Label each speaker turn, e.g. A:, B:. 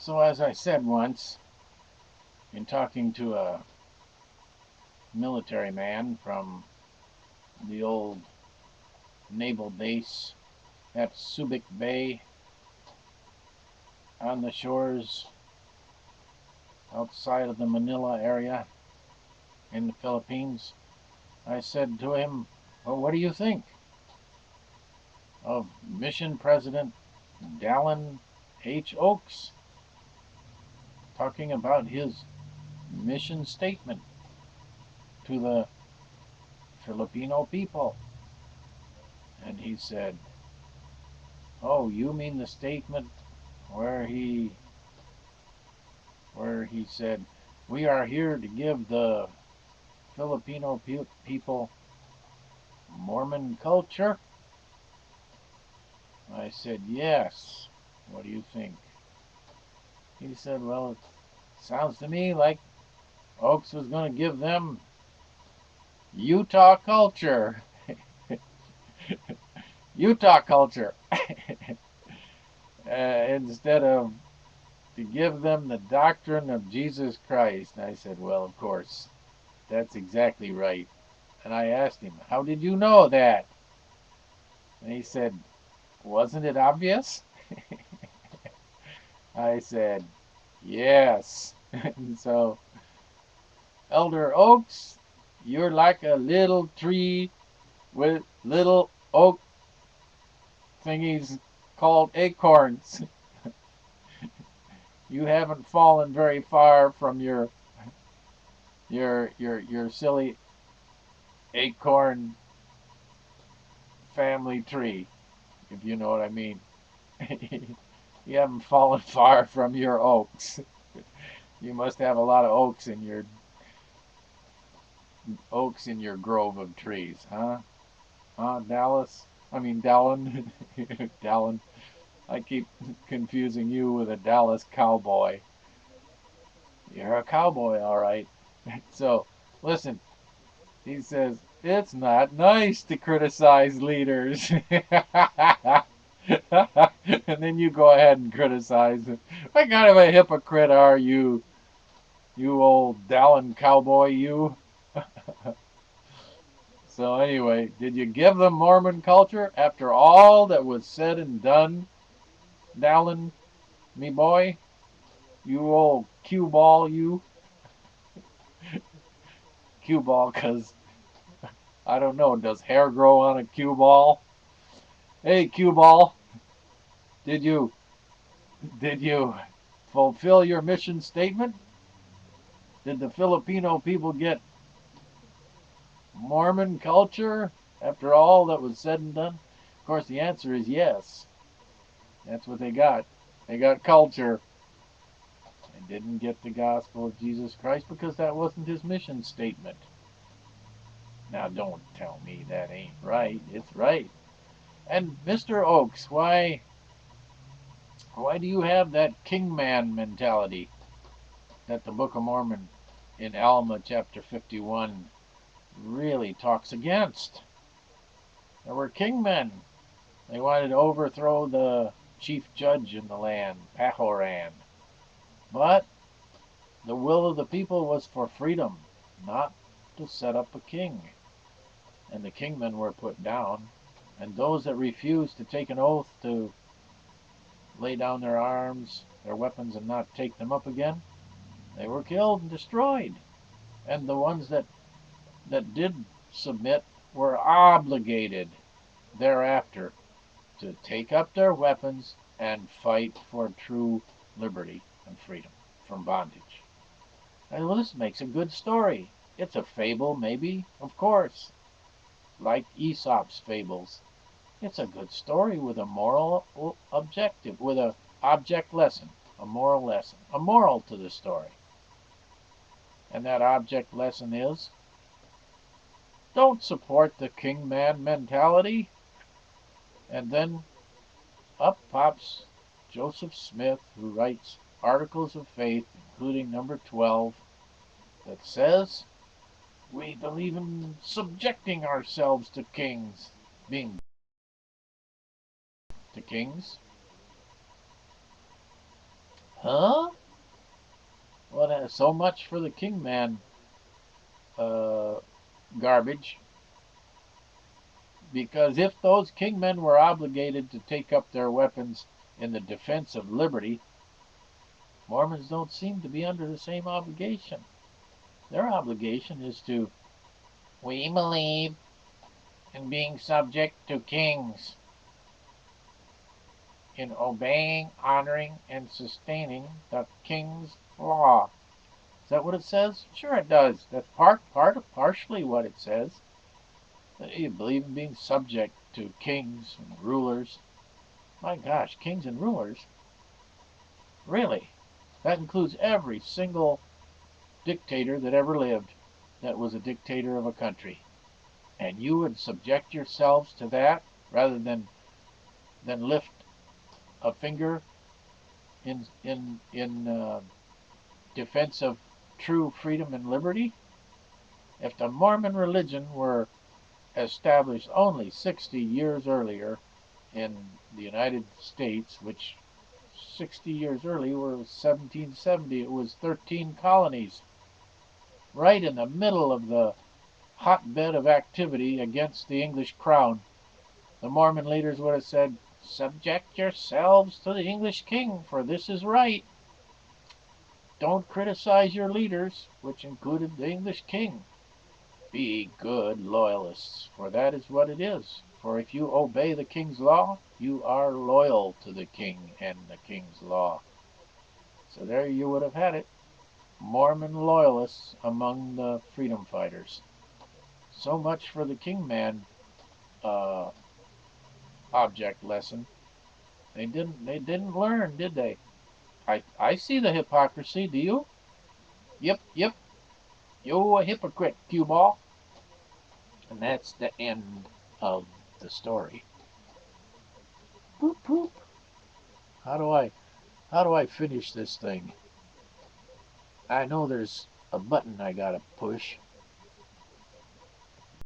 A: So as I said once, in talking to a military man from the old naval base at Subic Bay on the shores outside of the Manila area in the Philippines, I said to him, well, what do you think of Mission President Dallin H. Oaks talking about his mission statement to the Filipino people? And he said, oh, you mean the statement where he said, we are here to give the Filipino people Mormon culture? I said, yes. What do you think? He said, well, it sounds to me like Oaks was going to give them Utah culture. Utah culture. Instead of to give them the doctrine of Jesus Christ. And I said, well, of course, that's exactly right. And I asked him, how did you know that? And he said, wasn't it obvious? I said, yes. And so, Elder Oaks, you're like a little tree with little oak thingies called acorns. You haven't fallen very far from your silly acorn family tree, if you know what I mean. You haven't fallen far from your oaks. You must have a lot of oaks in your grove of trees, huh? Huh, Dallas? I mean Dallin. Dallin. I keep confusing you with a Dallas cowboy. You're a cowboy, all right. So, listen. He says, it's not nice to criticize leaders. And then you go ahead and criticize it. What kind of a hypocrite are you, you old Dallin cowboy, you? So anyway, did you give them Mormon culture after all that was said and done, Dallin, me boy? You old cue ball, you. Cue ball, because, I don't know, does hair grow on a cue ball? Hey, cue ball, did you fulfill your mission statement? Did the Filipino people get Mormon culture after all that was said and done? Of course, the answer is yes. That's what they got. They got culture. They didn't get the gospel of Jesus Christ because that wasn't his mission statement. Now, don't tell me that ain't right. It's right. And Mr. Oaks, why do you have that kingman mentality that the Book of Mormon in Alma chapter 51 really talks against? There were kingmen. They wanted to overthrow the chief judge in the land, Pahoran. But the will of the people was for freedom, not to set up a king. And the kingmen were put down. And those that refused to take an oath to lay down their arms, their weapons, and not take them up again, they were killed and destroyed. And the ones that did submit were obligated thereafter to take up their weapons and fight for true liberty and freedom from bondage. And well, this makes a good story. It's a fable, maybe, of course, like Aesop's fables. It's a good story with a moral objective, with a object lesson, a moral lesson, a moral to the story. And that object lesson is, don't support the kingman mentality. And then up pops Joseph Smith, who writes Articles of Faith, including number 12, that says we believe in subjecting ourselves to kings, being to kings. Huh? Well, so much for the Kingman garbage. Because if those Kingmen were obligated to take up their weapons in the defense of liberty, Mormons don't seem to be under the same obligation. Their obligation is to, we believe in being subject to kings, in obeying, honoring, and sustaining the king's law. Is that what it says? Sure it does. That's partially what it says. You believe in being subject to kings and rulers. My gosh, kings and rulers? Really? That includes every single dictator that ever lived that was a dictator of a country. And you would subject yourselves to that rather than lift a finger in defense of true freedom and liberty? If the Mormon religion were established only 60 years earlier in the United States, which 60 years earlier was 1770, it was 13 colonies, right in the middle of the hotbed of activity against the English crown. The Mormon leaders would have said, subject yourselves to the English king, for this is right. Don't criticize your leaders, which included the English king. Be good loyalists, for that is what it is. For if you obey the king's law, you are loyal to the king and the king's law. So there you would have had it. Mormon loyalists among the freedom fighters. So much for the Kingman object lesson. They didn't learn, did they? I see the hypocrisy, do you? Yep. You a hypocrite, cue ball. And that's the end of the story. Boop boop. How do I finish this thing? I know there's a button I gotta push.